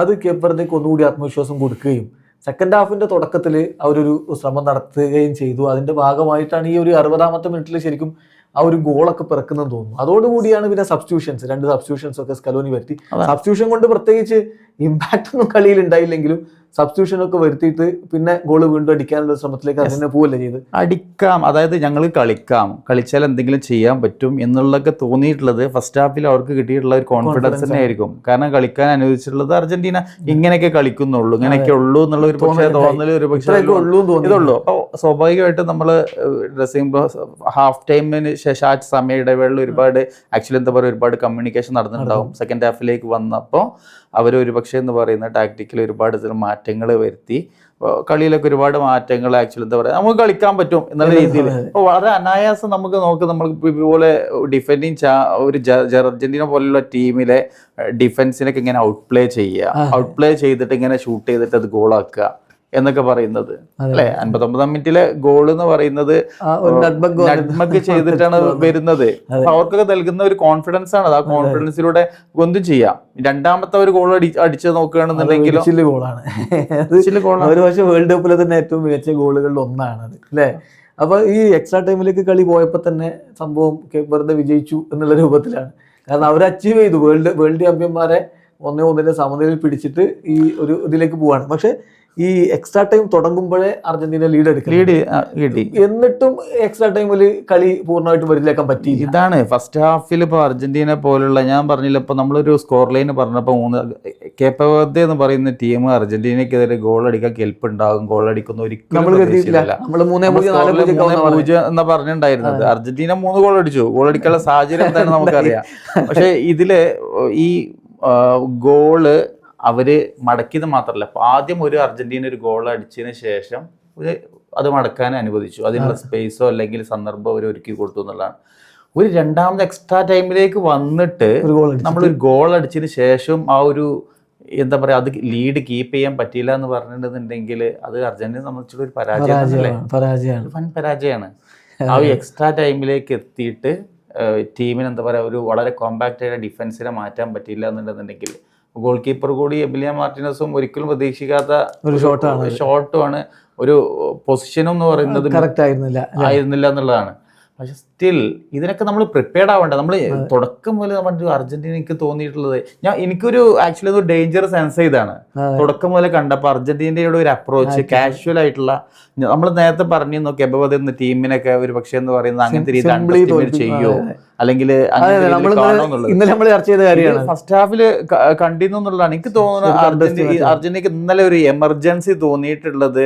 അത് കേപ്പ് വെർദേക്ക് ഒന്നുകൂടി ആത്മവിശ്വാസം കൊടുക്കുകയും സെക്കൻഡ് ഹാഫിന്റെ തുടക്കത്തിൽ അവരൊരു ശ്രമം നടത്തുകയും ചെയ്തു. അതിന്റെ ഭാഗമായിട്ടാണ് ഈ ഒരു 60ാമത്തെ മിനിറ്റിൽ ശരിക്കും ആ ഒരു ഗോളൊക്കെ പിറക്കുന്നതെന്ന് തോന്നുന്നു. അതോടുകൂടിയാണ് പിന്നെ സബ്സ്റ്റിറ്റ്യൂഷൻസ്, 2 സബ്സ്റ്റിറ്റ്യൂഷൻസ് ഒക്കെ സ്കലോനി വരുത്തി. സബ്സ്റ്റിറ്റ്യൂഷൻ കൊണ്ട് പ്രത്യേകിച്ച് ഇമ്പാക്ട് ഒന്നും കളിയിൽ ഉണ്ടായില്ലെങ്കിലും സബ്സ്റ്റിറ്റ്യൂഷൻ ഒക്കെ വരുത്തിയിട്ട് പിന്നെ ഗോൾ വീണ്ടും അടിക്കാനുള്ള ശ്രമത്തിലേക്ക് അതിനെ പോവല്ലേ ചെയ്ത്. അടിക്കാം, അതായത് ഞങ്ങൾ കളിച്ചാൽ എന്തെങ്കിലും ചെയ്യാൻ പറ്റും എന്നുള്ളതൊക്കെ തോന്നിയിട്ടുള്ളത് ഫസ്റ്റ് ഹാഫിൽ അവർക്ക് കിട്ടിയിട്ടുള്ള ഒരു കോൺഫിഡൻസ് തന്നെ ആയിരിക്കും. കാരണം കളിക്കാൻ അനുവദിച്ചിട്ടുള്ളത് അർജന്റീന ഇങ്ങനെയൊക്കെ കളിക്കുന്നുള്ളൂ, ഇങ്ങനെയൊക്കെ ഉള്ളൂ എന്നുള്ള ഒരു പക്ഷേ തോന്നൽ ഒരു പക്ഷേ ഇതുള്ളൂ. അപ്പോൾ സ്വാഭാവികമായിട്ടും നമ്മൾ ഡ്രസ്സിംഗ് ഹാഫ് ടൈമിന് ശേഷം ആ സമയ ഇടവേളയിൽ ഒരുപാട് ആക്ച്വലി എന്താ പറയുക ഒരുപാട് കമ്മ്യൂണിക്കേഷൻ നടന്നിട്ടുണ്ടാവും. സെക്കൻഡ് ഹാഫിലേക്ക് വന്നപ്പോൾ അവർ ഒരു പക്ഷേ എന്ന് പറയുന്ന ടാക്ടിക്കൽ ഒരുപാട് മാറ്റങ്ങൾ വരുത്തി, കളിയിലൊക്കെ ഒരുപാട് മാറ്റങ്ങൾ ആക്ച്വലി എന്താ പറയുക നമുക്ക് കളിക്കാൻ പറ്റും എന്നുള്ള രീതിയിൽ അപ്പോൾ വളരെ അനായാസം നമുക്ക് ഇതുപോലെ ഡിഫെൻഡിങ് ഒരു അർജന്റീന പോലുള്ള ടീമിലെ ഡിഫൻസിനൊക്കെ ഇങ്ങനെ ഔട്ട് പ്ലേ ചെയ്തിട്ട് ഇങ്ങനെ ഷൂട്ട് ചെയ്തിട്ട് അത് ഗോളാക്കുക എന്നൊക്കെ പറയുന്നത് അല്ലെ. 59ാം മിനിറ്റിലെ ഗോൾ എന്ന് പറയുന്നത് നട്ട്മഗ് ചെയ്തിട്ടാണ് വരുന്നത്. അവർക്കൊക്കെ നൽകുന്ന ഒരു കോൺഫിഡൻസ് ആണ്. ആ കോൺഫിഡൻസിലൂടെ ഒന്നും ചെയ്യാം. രണ്ടാമത്തെ ഒരു ഗോൾ അടിച്ച് നോക്കുകയാണെന്നുണ്ടെങ്കിലും പക്ഷേ വേൾഡ് കപ്പിലെ തന്നെ ഏറ്റവും മികച്ച ഗോളുകളിൽ ഒന്നാണ് അത് അല്ലെ. അപ്പൊ ഈ എക്സ്ട്രാ ടൈമിലേക്ക് കളി പോയപ്പോ തന്നെ സംഭവം കേപ്പ് വെർദെ വിജയിച്ചു എന്നുള്ള രൂപത്തിലാണ്. കാരണം അവർ അച്ചീവ് ചെയ്തു, വേൾഡ് ചാമ്പ്യന്മാരെ 1-1 സമനിലയിൽ പിടിച്ചിട്ട് ഈ ഒരു ഇതിലേക്ക് പോവാണ്. പക്ഷെ ഈ എക്സ്ട്രാ ടൈം തുടങ്ങുമ്പോഴേ അർജന്റീന ലീഡ് കിട്ടി, എന്നിട്ടും എക്സ്ട്രാ ടൈമിൽ കളി പൂർണ്ണമായിട്ട് വരിലേക്കാൻ പറ്റി. ഇതാണ് ഫസ്റ്റ് ഹാഫിൽ ഇപ്പോൾ അർജന്റീന പോലുള്ള ഞാൻ പറഞ്ഞില്ല, ഇപ്പോൾ നമ്മളൊരു സ്കോർ ലൈൻ പറഞ്ഞപ്പോൾ കേപ്പ് വെർദെ എന്ന് പറയുന്ന ടീം അർജന്റീനക്കെതിരെ ഗോൾ അടിക്കാൻ കെൽപ്പുണ്ടാകും, ഗോൾ അടിക്കുന്ന ഒരിക്കലും എന്നാ പറഞ്ഞിട്ടുണ്ടായിരുന്നത്. അർജന്റീന 3 ഗോൾ അടിച്ചു. ഗോൾ അടിക്കാനുള്ള സാഹചര്യം എന്താണെന്ന് നമുക്കറിയാം. പക്ഷെ ഇതില് ഈ ഗോള് അവര് മടക്കിയത് മാത്രമല്ല, ആദ്യം ഒരു അർജന്റീന ഒരു ഗോൾ അടിച്ചതിന് ശേഷം അത് മടക്കാൻ അനുവദിച്ചു. അതിനുള്ള സ്പേസോ അല്ലെങ്കിൽ സന്ദർഭമോ അവർ ഒരുക്കി കൊടുത്തു എന്നുള്ളതാണ്. ഒരു രണ്ടാമത് എക്സ്ട്രാ ടൈമിലേക്ക് വന്നിട്ട് നമ്മളൊരു ഗോൾ അടിച്ചതിന് ശേഷം ആ ഒരു എന്താ പറയാ അത് ലീഡ് കീപ്പ് ചെയ്യാൻ പറ്റിയില്ല എന്ന് പറഞ്ഞിട്ടുണ്ടെങ്കിൽ അത് അർജന്റീന സംബന്ധിച്ചുള്ള ഒരു പരാജയമാണ്, വൻ പരാജയമാണ്. ആ ഒരു എക്സ്ട്രാ ടൈമിലേക്ക് എത്തിയിട്ട് ടീമിന് എന്താ പറയാ ഒരു വളരെ കോമ്പാക്റ്റ് ആയ ഡിഫൻസിനെ മാറ്റാൻ പറ്റിയില്ല എന്നുണ്ടെന്നുണ്ടെങ്കിൽ ഗോൾ കീപ്പർ കൂടി എമിലിയ മാർട്ടിനസും ഒരിക്കലും പ്രതീക്ഷിക്കാത്ത ഒരു ഷോട്ടുമാണ്, ഒരു പൊസിഷനും എന്ന് പറയുന്നത് കറക്റ്റ് ആയിരുന്നില്ല എന്നുള്ളതാണ്. പക്ഷെ സ്റ്റിൽ ഇതിനൊക്കെ നമ്മൾ പ്രിപ്പയർഡ് ആവേണ്ട. നമ്മൾ തുടക്കം മുതൽ നമ്മുടെ അർജന്റീനക്ക് തോന്നിയിട്ടുള്ളത് എനിക്കൊരു ആക്ച്വലി ഒരു ഡേഞ്ചർ സെൻസ് ചെയ്താണ് തുടക്കം മുതൽ കണ്ടപ്പോൾ. അർജന്റീനയുടെ ഒരു അപ്രോച്ച് കാഷ്വൽ ആയിട്ടുള്ള, നമ്മൾ നേരത്തെ പറഞ്ഞു കേപ്പ് വെർദെ എന്ന ടീമിനൊക്കെ ഒരു പക്ഷേ എന്ന് പറയുന്നത് അങ്ങനത്തെ രീതിയിൽ ചെയ്യോ അല്ലെങ്കിൽ ഫസ്റ്റ് ഹാഫിൽ കണ്ടിരുന്നു എന്നുള്ളതാണ് എനിക്ക് തോന്നുന്നത്. അർജന്റീനക്ക് ഇന്നലെ ഒരു എമർജൻസി തോന്നിയിട്ടുള്ളത്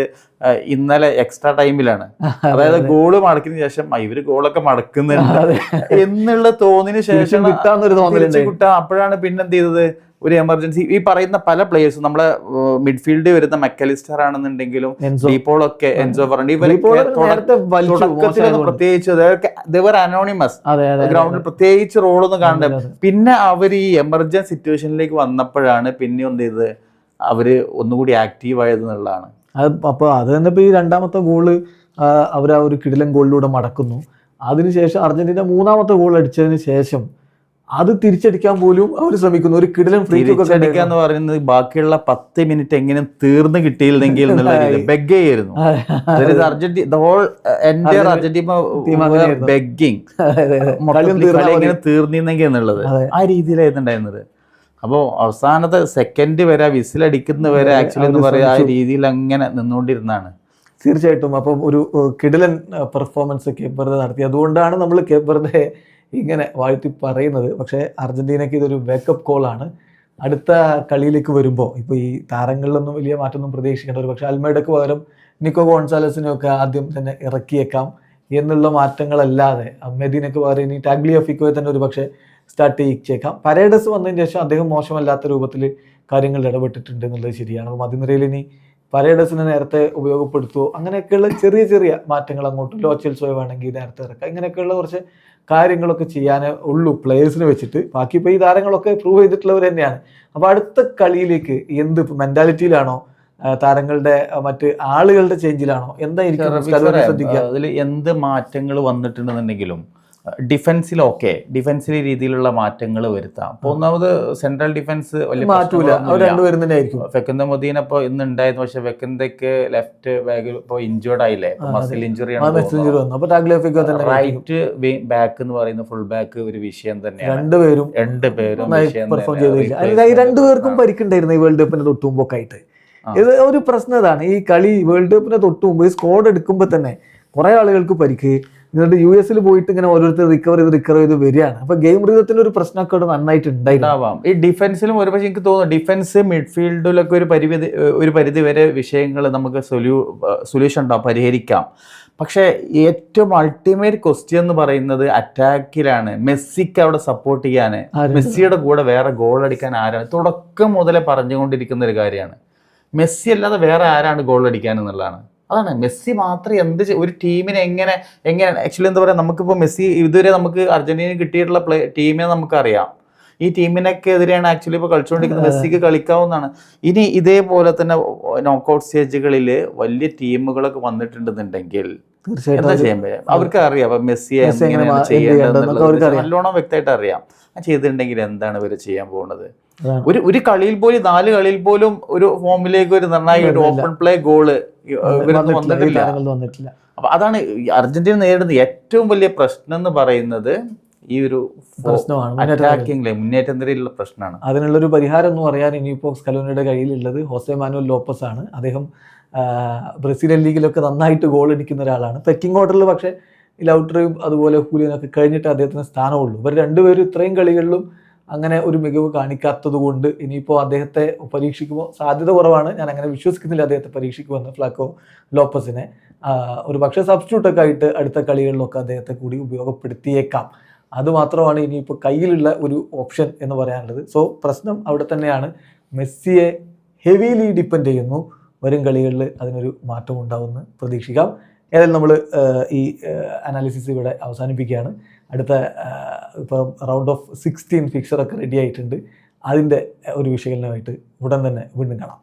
ഇന്നലെ എക്സ്ട്രാ ടൈമിലാണ്. അതായത് ഗോള് മടക്കിന് ശേഷം ഇവര് ഗോളൊക്കെ മടക്കുന്നുണ്ട് എന്നുള്ള തോന്നിന് ശേഷം അപ്പോഴാണ് പിന്നെന്ത് ചെയ്തത് ഒരു എമർജൻസി. ഈ പറയുന്ന പല പ്ലേയേഴ്സും നമ്മളെ മിഡ്ഫീൽഡിൽ വരുന്ന മെക്കലിസ്റ്റർ ആണെന്നുണ്ടെങ്കിലും ഡീപോളൊക്കെ എൻസോ ഫെർണാണ്ടസ് പ്രത്യേകിച്ച് അനോണിമസ് ഗ്രൗണ്ടിൽ പ്രത്യേകിച്ച് റോളൊന്നും കാണണ്ട. പിന്നെ അവർ ഈ എമർജൻസി സിറ്റുവേഷനിലേക്ക് വന്നപ്പോഴാണ് പിന്നെ എന്ത് ചെയ്തത് അവര് ഒന്നുകൂടി ആക്റ്റീവ് ആയത് എന്നുള്ളതാണ്. അപ്പോൾ അത് തന്നെ ഇപ്പോൾ ഈ രണ്ടാമത്തെ ഗോള് അവർ ആ ഒരു കിടിലൻ ഗോളിലൂടെ മടക്കുന്നു. അതിനുശേഷം അർജന്റീന 3ാമത്തെ ഗോൾ അടിച്ചതിന് ശേഷം അത് തിരിച്ചടിക്കാൻ പോലും അവർ ശ്രമിക്കുന്നു. ഒരു കിടിലൻ ഫ്രീ കിക്ക് അടിക്കാന്ന് പറയുന്നത് ബാക്കിയുള്ള 10 മിനിറ്റ് എങ്ങനെ തീർന്നു കിട്ടിയില്ലെങ്കിൽ ബെഗ്ഗായിരുന്നു. എങ്ങനെ തീർന്നിരുന്നെങ്കിൽ എന്നുള്ളത് ആ രീതിയിലായിരുന്നു ഉണ്ടായിരുന്നത്. അപ്പോൾ അവസാനത്തെ സെക്കൻഡ് വരെ വിസിലടിക്കുന്ന വരെ ആക്ച്വലി എന്ന് പറയാ ആ രീതിയിൽ അങ്ങനെ നിന്നുകൊണ്ടിരുന്നാണ്. തീർച്ചയായിട്ടും. അപ്പം ഒരു കിടിലൻ പെർഫോമൻസ് കേപ്പ് വെർദെ നടത്തി. അതുകൊണ്ടാണ് നമ്മൾ കേപ്പ് വെർദെ ഇങ്ങനെ വാഴ്ത്തി പറയുന്നത്. പക്ഷേ അർജന്റീനയ്ക്ക് ഇതൊരു വേക്കപ്പ് കോളാണ്. അടുത്ത കളിയിലേക്ക് വരുമ്പോൾ ഇപ്പോൾ ഈ താരങ്ങളിലൊന്നും വലിയ മാറ്റമൊന്നും പ്രതീക്ഷിക്കേണ്ട, ഒരു പക്ഷേ അൽമേഡയ്ക്ക് പകരം നിക്കോ ഗോൺസാലസിനെയൊക്കെ ആദ്യം തന്നെ ഇറക്കിയേക്കാം എന്നുള്ള മാറ്റങ്ങളല്ലാതെ മെദീനയ്ക്ക് പകരം ഇനി ടാഗ്ലിയാഫിക്കോയെ തന്നെ ഒരു പക്ഷേ സ്റ്റാർട്ട് ചെയ്യിച്ചേക്കാം. പരേഡസ് വന്നതിന് ശേഷം അദ്ദേഹം മോശമല്ലാത്ത രൂപത്തിൽ കാര്യങ്ങളിൽ ഇടപെട്ടിട്ടുണ്ട് എന്നുള്ളത് ശരിയാണ്. അപ്പോൾ മധ്യനിരയിൽ ഇനി പരേഡസിനെ നേരത്തെ ഉപയോഗപ്പെടുത്തുമോ, അങ്ങനെയൊക്കെയുള്ള ചെറിയ ചെറിയ മാറ്റങ്ങൾ അങ്ങോട്ട് ലോ ചെൽസോ വേണമെങ്കിൽ നേരത്തെ ഇറക്കാം, ഇങ്ങനെയൊക്കെയുള്ള കുറച്ച് കാര്യങ്ങളൊക്കെ ചെയ്യാനേ ഉള്ളൂ പ്ലേയേഴ്സിനെ വെച്ചിട്ട്. ബാക്കി ഇപ്പോൾ ഈ താരങ്ങളൊക്കെ പ്രൂവ് ചെയ്തിട്ടുള്ളവർ തന്നെയാണ്. അപ്പോൾ അടുത്ത കളിയിലേക്ക് എന്ത് മെന്റാലിറ്റിയിലാണോ, താരങ്ങളുടെ മറ്റ് ആളുകളുടെ ചേഞ്ചിലാണോ, എന്തായിരിക്കും ശ്രദ്ധിക്കുക? അതിൽ എന്ത് മാറ്റങ്ങൾ വന്നിട്ടുണ്ടെന്നുണ്ടെങ്കിലും ഡിഫൻസിലെ രീതിയിലുള്ള മാറ്റങ്ങൾ വരുത്താം. അപ്പോൾ ഒന്നാമത് സെൻട്രൽ ഡിഫൻസ് വലിയ ഫെക്കന്ത മൊദീന ഇപ്പോൾ ഇന്ന് ഉണ്ടായിരുന്നു. പക്ഷെ ഫെക്കന്തയ്ക്ക് ലെഫ്റ്റ് ബാക്കിൽ ഇപ്പോൾ ഇഞ്ചേർഡ് ആയില്ലേ, മസിൽ ഇഞ്ചുറി ആണ്. റൈറ്റ് ബാക്ക് എന്ന് പറയുന്ന ഫുൾ ബാക്ക് ഒരു വിഷയം തന്നെയാണ്. രണ്ടുപേരും രണ്ടുപേർക്കും പരിക്കുണ്ടായിരുന്നു ഈ വേൾഡ് കപ്പിന് തൊട്ട് മുമ്പൊക്കെ ആയിട്ട്. ഇത് ഒരു പ്രശ്നം ഇതാണ്. ഈ കളി വേൾഡ് കപ്പിന് തൊട്ട് മുമ്പ് ഈ സ്ക്വാഡ് എടുക്കുമ്പോൾ തന്നെ കുറെ ആളുകൾക്ക് പരിക്ക്, എന്നിട്ട് US പോയിട്ട് ഇങ്ങനെ ഓരോരുത്തർ റിക്കവർ ചെയ്ത് വരികയാണ്. അപ്പൊ ഗെയിം റിതത്തിന്റെ ഒരു പ്രശ്നമൊക്കെ അവിടെ നന്നായിട്ട് ഉണ്ടാവാം. ഈ ഡിഫൻസിലും ഒരുപക്ഷെ എനിക്ക് തോന്നുന്നു ഡിഫൻസ് മിഡ്ഫീൽഡിലൊക്കെ ഒരു പരിധി വരെ വിഷയങ്ങൾ നമുക്ക് സൊല്യൂഷൻ ഉണ്ടാവും, പരിഹരിക്കാം. പക്ഷേ ഏറ്റവും അൾട്ടിമേറ്റ് ക്വസ്റ്റ്യൻ എന്ന് പറയുന്നത് അറ്റാക്കിലാണ്. മെസ്സിക്ക് അവിടെ സപ്പോർട്ട് ചെയ്യാൻ, മെസ്സിയുടെ കൂടെ വേറെ ഗോൾ അടിക്കാൻ ആരാണ്? തുടക്കം മുതലേ പറഞ്ഞുകൊണ്ടിരിക്കുന്ന ഒരു കാര്യമാണ്. മെസ്സി അല്ലാതെ വേറെ ആരാണ് ഗോൾ അടിക്കാൻ എന്നുള്ളതാണ്. അതാണ് മെസ്സി മാത്രം ഒരു ടീമിനെ എങ്ങനെ ആക്ച്വലി എന്താ പറയുക, നമുക്കിപ്പോൾ മെസ്സി ഇതുവരെ നമുക്ക് അർജന്റീന കിട്ടിയിട്ടുള്ള ടീമിനെ നമുക്കറിയാം. ഈ ടീമിനൊക്കെ എതിരെയാണ് ആക്ച്വലി ഇപ്പോൾ കളിച്ചുകൊണ്ടിരിക്കുന്നത്. മെസ്സിക്ക് കളിക്കാവുന്നതാണ്. ഇനി ഇതേപോലെ തന്നെ നോക്കൗട്ട് സ്റ്റേജുകളിൽ വലിയ ടീമുകളൊക്കെ വന്നിട്ടുണ്ടെന്നുണ്ടെങ്കിൽ എന്താ ചെയ്യാൻ പറ്റും? അവർക്ക് അറിയാം അപ്പൊ മെസ്സിയെ എങ്ങനെയാണ് ചെയ്യേണ്ടത് നല്ലോണം വ്യക്തമായിട്ട് അറിയാം. ചെയ്തിട്ടുണ്ടെങ്കിൽ എന്താണ് ഇവർ ചെയ്യാൻ പോകുന്നത്? ഒരു കളിയിൽ പോലും 4 കളിയിൽ പോലും ഒരു ഫോമിലേക്ക് ഒരു നിർണായക ഒരു ഓപ്പൺ പ്ലേ ഗോള് വന്നിട്ടില്ല. അപ്പൊ അതാണ് അർജന്റീന നേരിടുന്ന ഏറ്റവും വലിയ പ്രശ്നം എന്ന് പറയുന്നത്. ഈ ഒരു മുന്നേറ്റ നിരയിലുള്ള പ്രശ്നമാണ്. അതിനുള്ളൊരു പരിഹാരം എന്ന് പറയാൻ ഇനിയിപ്പോൾ സ്കലോണിയുടെ കയ്യിലുള്ളത് ഹോസെ മാനുവൽ ലോപ്പസ് ആണ്. അദ്ദേഹം ബ്രസീലിയൻ ലീഗിലൊക്കെ നന്നായിട്ട് ഗോൾ അടിക്കുന്ന ഒരാളാണ്. പെക്കിംഗ് ഓർഡറിൽ പക്ഷേ ലൗട്ടറയും അതുപോലെ ഹൂലിയനൊക്കെ കഴിഞ്ഞിട്ട് അദ്ദേഹത്തിന് സ്ഥാനമുള്ളൂ. ഇവർ രണ്ടുപേരും ഇത്രയും കളികളിലും അങ്ങനെ ഒരു മികവ് കാണിക്കാത്തത് കൊണ്ട് ഇനിയിപ്പോൾ അദ്ദേഹത്തെ പരീക്ഷിക്കുമ്പോൾ സാധ്യത കുറവാണ്. ഞാൻ അങ്ങനെ വിശ്വസിക്കുന്നില്ല അദ്ദേഹത്തെ പരീക്ഷിക്കുമെന്ന് ഫ്ലാക്കോ ലോപ്പസിനെ. ഒരു പക്ഷേ സബ്സ്റ്റിറ്റ്യൂട്ടൊക്കെ ആയിട്ട് അടുത്ത കളികളിലൊക്കെ അദ്ദേഹത്തെ കൂടി ഉപയോഗപ്പെടുത്തിയേക്കാം. അതുമാത്രമാണ് ഇനിയിപ്പോൾ കയ്യിലുള്ള ഒരു ഓപ്ഷൻ എന്ന് പറയാനുള്ളത്. സോ പ്രശ്നം അവിടെ തന്നെയാണ്. മെസ്സിയെ ഹെവിലി ഡിപ്പെൻഡ് ചെയ്യുന്നു. വരും കളികളിൽ അതിനൊരു മാറ്റം ഉണ്ടാവുമെന്ന് പ്രതീക്ഷിക്കാം. ഏതായാലും നമ്മൾ ഈ അനാലിസിസ് ഇവിടെ അവസാനിപ്പിക്കുകയാണ്. അടുത്ത ഇപ്പം റൗണ്ട് ഓഫ് 16 ഫിക്സറൊക്കെ റെഡി ആയിട്ടുണ്ട്. അതിൻ്റെ ഒരു വിശകലനമായിട്ട് ഉടൻ തന്നെ വീണ്ടും കാണാം.